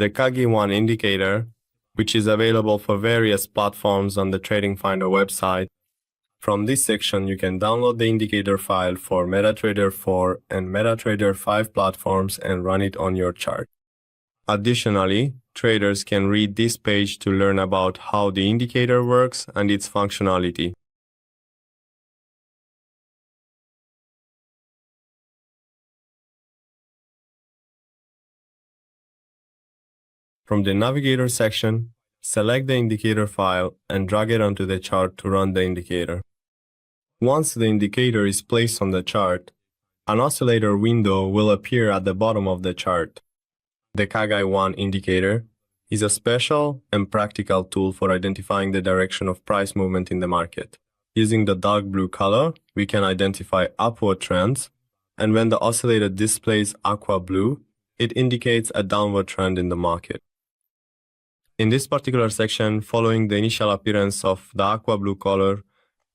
the KAGI indicator, which is available for various platforms on the TradingFinder website. From this section, you can download the indicator file for MetaTrader 4 and MetaTrader 5 platforms and run it on your chart. Additionally, traders can read this page to learn about how the indicator works and its functionality. From the Navigator section, select the indicator file and drag it onto the chart to run the indicator. Once the indicator is placed on the chart, an oscillator window will appear at the bottom of the chart. The KAGI indicator is a special and practical tool for identifying the direction of price movement in the market. Using the dark blue color, we can identify upward trends, and when the oscillator displays aqua blue, it indicates a downward trend in the market. In this particular section, following the initial appearance of the aqua blue color,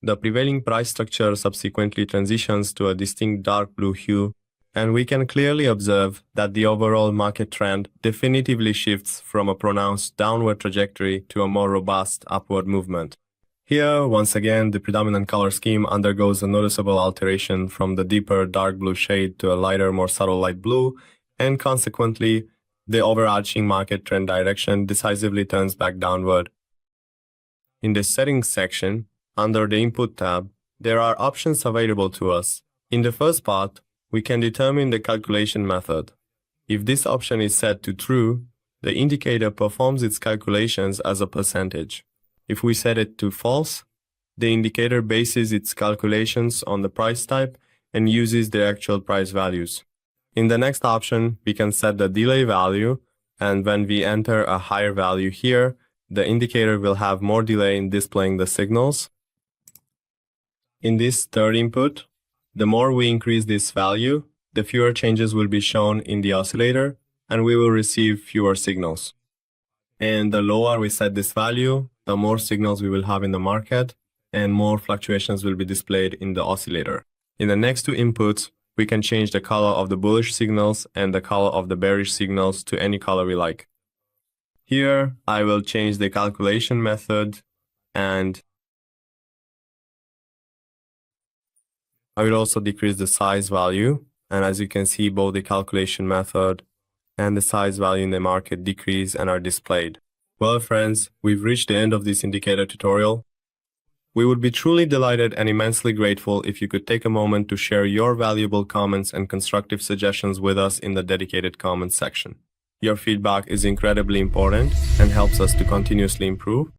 the prevailing price structure subsequently transitions to a distinct dark blue hue, and we can clearly observe that the overall market trend definitively shifts from a pronounced downward trajectory to a more robust upward movement. Here, once again, the predominant color scheme undergoes a noticeable alteration from the deeper dark blue shade to a lighter, more subtle light blue, and consequently, the overarching market trend direction decisively turns back downward. In the Settings section, under the Input tab, there are options available to us. In the first part, we can determine the calculation method. If this option is set to True, the indicator performs its calculations as a percentage. If we set it to False, the indicator bases its calculations on the price type and uses the actual price values. In the next option, we can set the delay value, and when we enter a higher value here, the indicator will have more delay in displaying the signals. In this third input, the more we increase this value, the fewer changes will be shown in the oscillator, and we will receive fewer signals. And the lower we set this value, the more signals we will have in the market, and more fluctuations will be displayed in the oscillator. In the next two inputs, we can change the color of the bullish signals and the color of the bearish signals to any color we like. Here, I will change the calculation method, and I will also decrease the size value. And as you can see, both the calculation method and the size value in the market decrease and are displayed. Well, friends, we've reached the end of this indicator tutorial. We would be truly delighted and immensely grateful if you could take a moment to share your valuable comments and constructive suggestions with us in the dedicated comments section. Your feedback is incredibly important and helps us to continuously improve.